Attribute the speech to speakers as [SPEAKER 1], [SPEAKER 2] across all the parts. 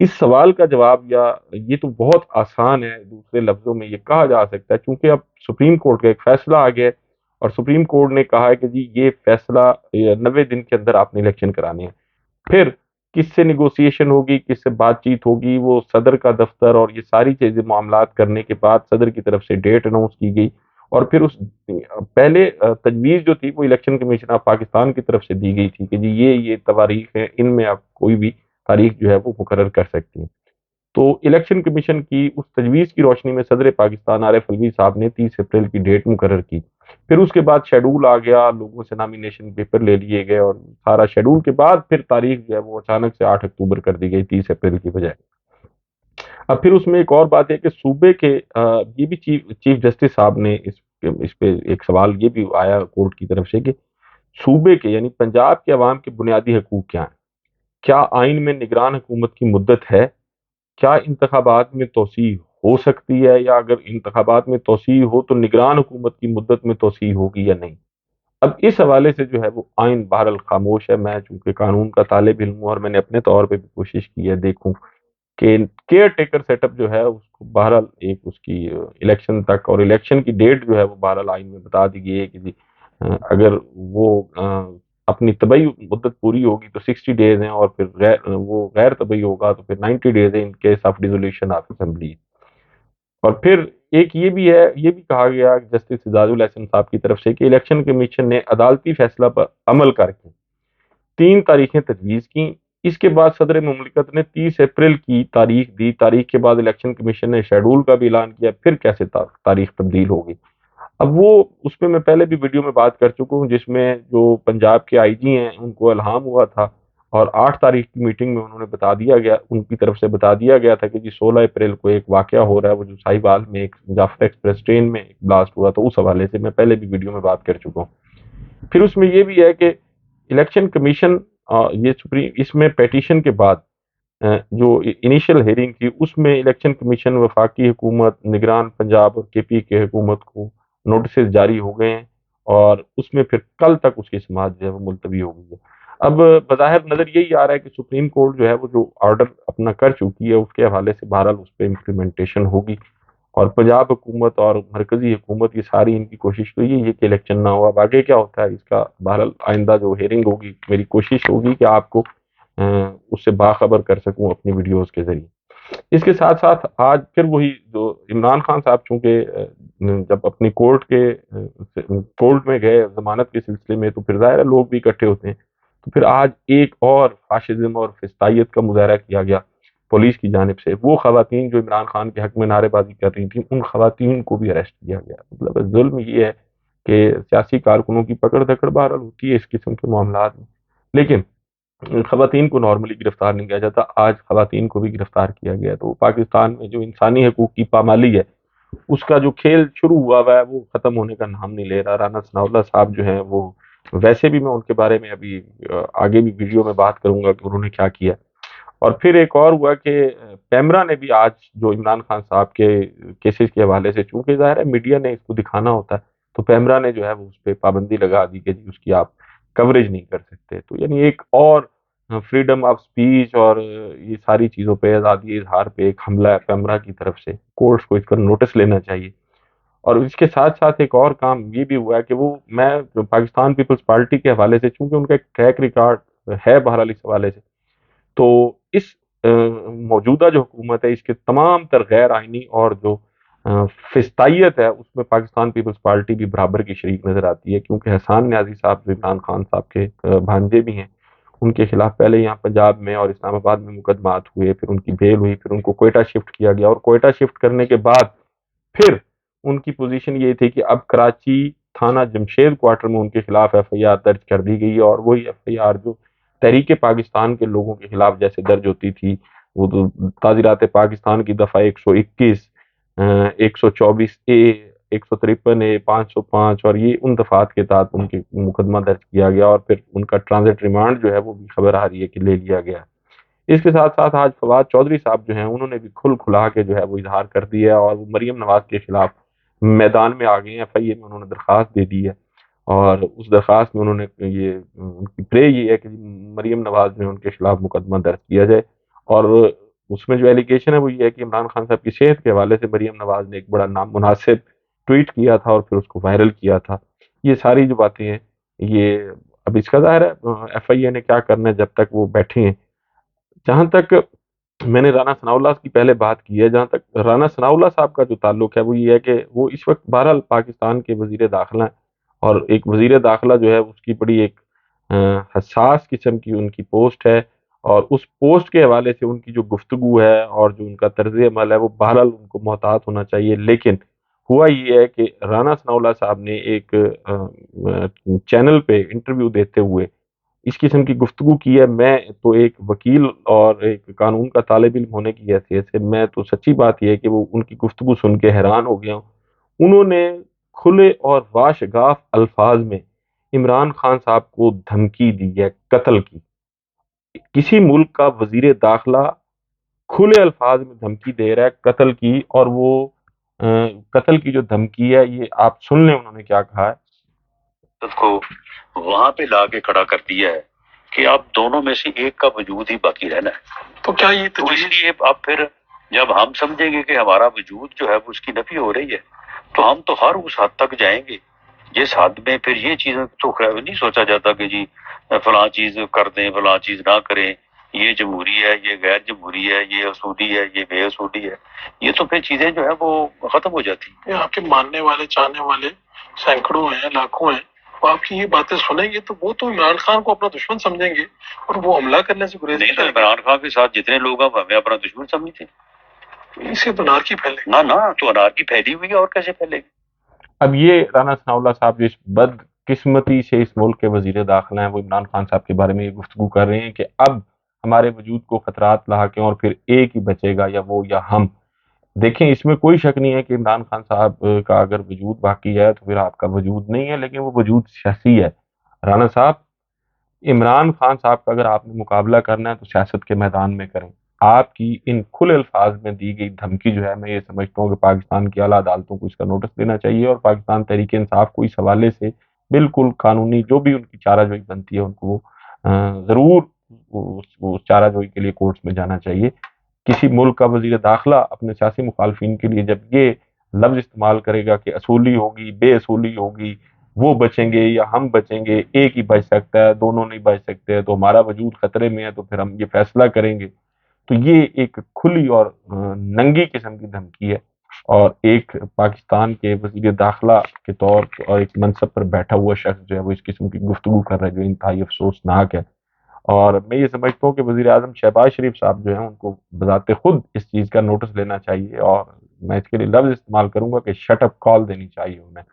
[SPEAKER 1] اس سوال کا جواب یا یہ تو بہت آسان ہے، دوسرے لفظوں میں یہ کہا جا سکتا ہے چونکہ اب سپریم کورٹ کا ایک فیصلہ آ گیا ہے اور سپریم کورٹ نے کہا ہے کہ جی یہ فیصلہ 90 دن کے اندر آپ نے الیکشن کرانے ہیں۔ پھر کس سے نیگوسیشن ہوگی، کس سے بات چیت ہوگی، وہ صدر کا دفتر اور یہ ساری چیزیں معاملات کرنے کے بعد صدر کی طرف سے ڈیٹ اناؤنس کی گئی اور پھر اس پہلے تجویز جو تھی وہ الیکشن کمیشن آف پاکستان کی طرف سے دی گئی تھی کہ جی یہ تواریخ ہیں، ان میں آپ کوئی بھی تاریخ جو ہے وہ مقرر کر سکتی ہیں۔ تو الیکشن کمیشن کی اس تجویز کی روشنی میں صدر پاکستان عارف الوی صاحب نے 30 اپریل کی ڈیٹ مقرر کی۔ پھر اس کے بعد شیڈول آ گیا، لوگوں سے نامینیشن پیپر لے لیے گئے اور سارا شیڈول کے بعد پھر تاریخ جو ہے وہ اچانک سے 8 اکتوبر کر دی گئی 30 اپریل کی بجائے۔ اب پھر اس میں ایک اور بات ہے کہ صوبے کے یہ بھی چیف جسٹس صاحب نے اس پہ ایک سوال یہ بھی آیا کورٹ کی طرف سے کہ صوبے کے یعنی پنجاب کے عوام کے بنیادی حقوق کیا ہیں؟ کیا آئین میں نگران حکومت کی مدت ہے؟ کیا انتخابات میں توسیع ہو سکتی ہے یا اگر انتخابات میں توسیع ہو تو نگران حکومت کی مدت میں توسیع ہوگی یا نہیں؟ اب اس حوالے سے جو ہے وہ آئین بہرحال خاموش ہے۔ میں چونکہ قانون کا طالب علم ہوں اور میں نے اپنے طور پہ بھی کوشش کی ہے دیکھوں کہ کیئر ٹیکر سیٹ اپ جو ہے اس کو بہرحال ایک اس کی الیکشن تک اور الیکشن کی ڈیٹ جو ہے وہ بہرحال آئین میں بتا دی گئی ہے کہ جی اگر وہ اپنی طبعی مدت پوری ہوگی تو 60 ڈیز ہیں اور پھر وہ غیر طبعی ہوگا تو پھر 90 ڈیز ہے in case of dissolution of assembly. اور پھر ایک یہ بھی ہے، یہ بھی کہا گیا جسٹس اعجاز الحسن صاحب کی طرف سے کہ الیکشن کمیشن نے عدالتی فیصلہ پر عمل کر کے 3 تاریخیں تجویز کی۔ اس کے بعد صدر مملکت نے 30 اپریل کی تاریخ دی۔ تاریخ کے بعد الیکشن کمیشن نے شیڈول کا بھی اعلان کیا، پھر کیسے تاریخ تبدیل ہوگی؟ اب وہ اس پہ میں پہلے بھی ویڈیو میں بات کر چکا ہوں جس میں جو پنجاب کے آئی جی ہیں ان کو الہام ہوا تھا اور 8 تاریخ کی میٹنگ میں انہوں نے بتا دیا گیا، ان کی طرف سے بتا دیا گیا تھا کہ جی 16 اپریل کو ایک واقعہ ہو رہا ہے، وہ جو ساہیوال میں ایک جعفر ایکسپریس ٹرین میں ایک بلاسٹ ہوا، تو اس حوالے سے میں پہلے بھی ویڈیو میں بات کر چکا ہوں۔ پھر اس میں یہ بھی ہے کہ الیکشن کمیشن یہ اس میں پیٹیشن کے بعد جو انیشل ہیئرنگ تھی اس میں الیکشن کمیشن وفاقی حکومت، نگران پنجاب اور کے پی کے حکومت کو نوٹسز جاری ہو گئے ہیں اور اس میں پھر کل تک اس کی سماعت جو ہے وہ ملتوی ہو گئی ہے۔ اب بظاہر نظر یہی آ رہا ہے کہ سپریم کورٹ جو ہے وہ جو آرڈر اپنا کر چکی ہے اس کے حوالے سے بہرحال اس پہ امپلیمنٹیشن ہوگی اور پنجاب حکومت اور مرکزی حکومت یہ ساری ان کی کوشش تو یہی ہے کہ الیکشن نہ ہو۔ اب آگے کیا ہوتا ہے اس کا بہرحال آئندہ جو ہیئرنگ ہوگی میری کوشش ہوگی کہ آپ کو اس سے باخبر کر سکوں اپنی ویڈیوز کے ذریعے۔ اس کے ساتھ ساتھ آج پھر وہی جو عمران خان صاحب چونکہ جب اپنی کورٹ میں گئے ضمانت کے سلسلے میں تو پھر ظاہر ہے لوگ بھی اکٹھے ہوتے ہیں، تو پھر آج ایک اور فاشزم اور فسطائیت کا مظاہرہ کیا گیا پولیس کی جانب سے۔ وہ خواتین جو عمران خان کے حق میں نعرے بازی کر رہی تھیں ان خواتین کو بھی اریسٹ کیا گیا۔ مطلب ظلم یہ ہے کہ سیاسی کارکنوں کی پکڑ دھکڑ بہرحال ہوتی ہے اس قسم کے معاملات میں، لیکن خواتین کو نارملی گرفتار نہیں کیا جاتا۔ آج خواتین کو بھی گرفتار کیا گیا، تو پاکستان میں جو انسانی حقوق کی پامالی ہے اس کا جو کھیل شروع ہوا ہے وہ ختم ہونے کا نام نہیں لے رہا۔ رانا ثناء اللہ صاحب جو ہیں وہ ویسے بھی میں ان کے بارے میں ابھی آگے بھی ویڈیو میں بات کروں گا کہ انہوں نے کیا کیا۔ اور پھر ایک اور ہوا کہ پیمرا نے بھی آج جو عمران خان صاحب کے کیسز کے حوالے سے، چونکہ ظاہر ہے میڈیا نے اس کو دکھانا ہوتا ہے، تو پیمرا نے جو ہے وہ اس پہ پابندی لگا دی کہ جی اس کی آپ کوریج نہیں کر سکتے۔ تو یعنی ایک اور فریڈم آف سپیچ اور یہ ساری چیزوں پہ، آزادی اظہار پہ ایک حملہ ہے پیمرا کی طرف سے۔ کورٹس کو اس پر نوٹس لینا چاہیے۔ اور اس کے ساتھ ساتھ ایک اور کام یہ بھی ہوا ہے کہ وہ میں پاکستان پیپلز پارٹی کے حوالے سے، چونکہ ان کا ایک ٹریک ریکارڈ ہے بہرحال اس حوالے سے، تو اس موجودہ جو حکومت ہے اس کے تمام تر غیر آئینی اور جو فسطائیت ہے اس میں پاکستان پیپلز پارٹی بھی برابر کی شریک نظر آتی ہے، کیونکہ حسان نیازی صاحب جو عمران خان صاحب کے بھانجے بھی ہیں، ان کے خلاف پہلے یہاں پنجاب میں اور اسلام آباد میں مقدمات ہوئے، پھر ان کی بیل ہوئی، پھر ان کو کوئٹہ شفٹ کیا گیا، اور کوئٹہ شفٹ کرنے کے بعد پھر ان کی پوزیشن یہ تھی کہ اب کراچی تھانہ جمشید کوارٹر میں ان کے خلاف ایف آئی آر درج کر دی گئی، اور وہی ایف آئی آر جو تحریک پاکستان کے لوگوں کے خلاف جیسے درج ہوتی تھی، وہ تو تعزیرات پاکستان کی دفعہ 121، 124A، 153A، 505 اور یہ ان دفعات کے تحت ان کے مقدمہ درج کیا گیا، اور پھر ان کا ٹرانزٹ ریمانڈ جو ہے وہ بھی خبر آ رہی ہے کہ لے لیا گیا۔ اس کے ساتھ ساتھ آج فواد چودھری صاحب جو ہیں انہوں نے بھی کھلا کے جو ہے وہ اظہار کر دیا ہے، اور وہ مریم نواز کے خلاف میدان میں آ گئے ہیں۔ ایف آئی اے میں انہوں نے درخواست دے دی ہے، اور اس درخواست میں انہوں نے ان کی پرے یہ ہے کہ مریم نواز نے ان کے خلاف مقدمہ درج کیا جائے، اور اس میں جو ایلیگیشن ہے وہ یہ ہے کہ عمران خان صاحب کی صحت کے حوالے سے مریم نواز نے ایک بڑا نامناسب ٹویٹ کیا تھا اور پھر اس کو وائرل کیا تھا. یہ ساری جو باتیں ہیں یہ اب اس کا ظاہر ہے ایف آئی اے نے کیا کرنا ہے جب تک وہ بیٹھے ہیں. جہاں تک میں نے رانا ثناء اللہ کی پہلے بات کی ہے، جہاں تک رانا ثناء اللہ صاحب کا جو تعلق ہے وہ یہ ہے کہ وہ اس وقت بہرحال پاکستان کے وزیر داخلہ ہیں، اور ایک وزیر داخلہ جو ہے اس کی بڑی ایک حساس قسم کی ان کی پوسٹ ہے، اور اس پوسٹ کے حوالے سے ان کی جو گفتگو ہے اور جو ان کا طرز عمل ہے وہ بہرحال ان کو محتاط ہونا چاہیے. لیکن ہوا یہ ہے کہ رانا ثناء اللہ صاحب نے ایک چینل پہ انٹرویو دیتے ہوئے اس قسم کی گفتگو کی ہے. میں تو ایک وکیل اور ایک قانون کا طالب علم ہونے کی حیثیت سے میں تو سچی بات یہ ہے کہ وہ ان کی گفتگو سن کے حیران ہو گیا ہوں. انہوں نے کھلے اور واشگاف الفاظ میں عمران خان صاحب کو دھمکی دی ہے قتل کی. کسی ملک کا وزیر داخلہ کھلے الفاظ میں دھمکی دے رہا ہے قتل کی، اور وہ قتل کی جو دھمکی ہے یہ آپ سن لیں انہوں نے کیا کہا ہے.
[SPEAKER 2] کو وہاں پہ لا کے کھڑا کر دیا ہے کہ اب دونوں میں سے ایک کا وجود ہی باقی رہنا ہے. تو کیا یہ تو اس لیے اب پھر جب ہم سمجھیں گے کہ ہمارا وجود جو ہے وہ اس کی نفی ہو رہی ہے تو ہم تو ہر اس حد تک جائیں گے جس حد میں پھر یہ چیزیں تو نہیں سوچا جاتا کہ جی فلاں چیز کر دیں فلاں چیز نہ کریں، یہ جمہوری ہے یہ غیر جمہوری ہے یہ اصولی ہے یہ بے اصولی ہے. یہ تو پھر چیزیں جو ہے وہ ختم ہو جاتی ہیں. آپ کے ماننے والے چاہنے والے سینکڑوں ہیں لاکھوں ہیں، آپ کی یہ باتیں سنیں گے تو وہ تو عمران خان کو اپنا دشمن سمجھیں گے اور وہ حملہ کرنے سے گریز نہیں. تو عمران خان کے ساتھ جتنے لوگ ہیں ہمیں اپنا دشمن سمجھتے ہیں، اسے تو انارکی پھیلے نہ تو انارکی پھیلی ہوئی ہے اور کیسے پھیلے گی.
[SPEAKER 1] اب یہ رانا ثناء اللہ صاحب جو اس بد قسمتی سے اس ملک کے وزیر داخلہ ہیں وہ عمران خان صاحب کے بارے میں یہ گفتگو کر رہے ہیں کہ اب ہمارے وجود کو خطرات لاحق ہیں اور پھر ایک ہی بچے گا، یا وہ یا ہم. دیکھیں اس میں کوئی شک نہیں ہے کہ عمران خان صاحب کا اگر وجود باقی ہے تو پھر آپ کا وجود نہیں ہے، لیکن وہ وجود سیاسی ہے. رانا صاحب، عمران خان صاحب کا اگر آپ نے مقابلہ کرنا ہے تو سیاست کے میدان میں کریں. آپ کی ان کھلے الفاظ میں دی گئی دھمکی جو ہے میں یہ سمجھتا ہوں کہ پاکستان کی اعلیٰ عدالتوں کو اس کا نوٹس دینا چاہیے، اور پاکستان تحریک انصاف کو اس حوالے سے بالکل قانونی جو بھی ان کی چارہ جوئی بنتی ہے ان کو ضرور اس چارہ جوئی کے لیے کورٹس میں جانا چاہیے. کسی ملک کا وزیر داخلہ اپنے سیاسی مخالفین کے لیے جب یہ لفظ استعمال کرے گا کہ اصولی ہوگی بے اصولی ہوگی، وہ بچیں گے یا ہم بچیں گے، ایک ہی بچ سکتا ہے دونوں نہیں بچ سکتے، تو ہمارا وجود خطرے میں ہے تو پھر ہم یہ فیصلہ کریں گے. تو یہ ایک کھلی اور ننگی قسم کی دھمکی ہے، اور ایک پاکستان کے وزیر داخلہ کے طور اور ایک منصب پر بیٹھا ہوا شخص جو ہے وہ اس قسم کی گفتگو کر رہا ہے جو انتہائی افسوسناک ہے. اور میں یہ سمجھتا ہوں کہ وزیر اعظم شہباز شریف صاحب جو ہیں ان کو بذات خود اس چیز کا نوٹس لینا چاہیے، اور میں اس کے لیے لفظ استعمال کروں گا کہ شٹ اپ کال دینی چاہیے انہیں.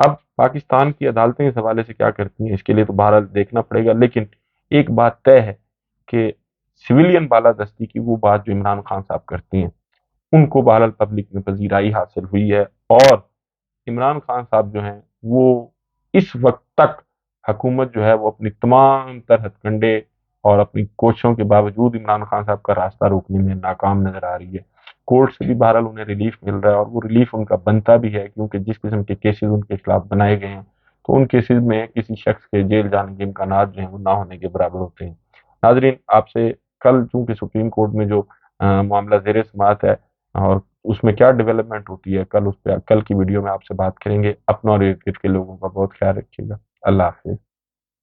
[SPEAKER 1] اب پاکستان کی عدالتیں اس حوالے سے کیا کرتی ہیں اس کے لیے تو بہرحال دیکھنا پڑے گا، لیکن ایک بات طے ہے کہ سویلین بالادستی کی وہ بات جو عمران خان صاحب کرتی ہیں ان کو بہرحال پبلک میں پذیرائی حاصل ہوئی ہے، اور عمران خان صاحب جو ہیں وہ اس وقت تک حکومت جو ہے وہ اپنی تمام تر ہتھ کنڈے اور اپنی کوششوں کے باوجود عمران خان صاحب کا راستہ روکنے میں ناکام نظر آ رہی ہے. کورٹ سے بھی بہرحال انہیں ریلیف مل رہا ہے، اور وہ ریلیف ان کا بنتا بھی ہے کیونکہ جس قسم کے کیسز ان کے خلاف بنائے گئے ہیں تو ان کیسز میں کسی شخص کے جیل جانے کے امکانات جو ہیں وہ نہ ہونے کے برابر ہوتے ہیں. ناظرین، آپ سے کل چونکہ سپریم کورٹ میں جو معاملہ زیر سماعت ہے اور اس میں کیا ڈیولپمنٹ ہوتی ہے کل اس پہ کل کی ویڈیو میں آپ سے بات کریں گے. اپنا اور ارد گرد کے لوگوں کا بہت خیال رکھیے گا. اللہ حافظ.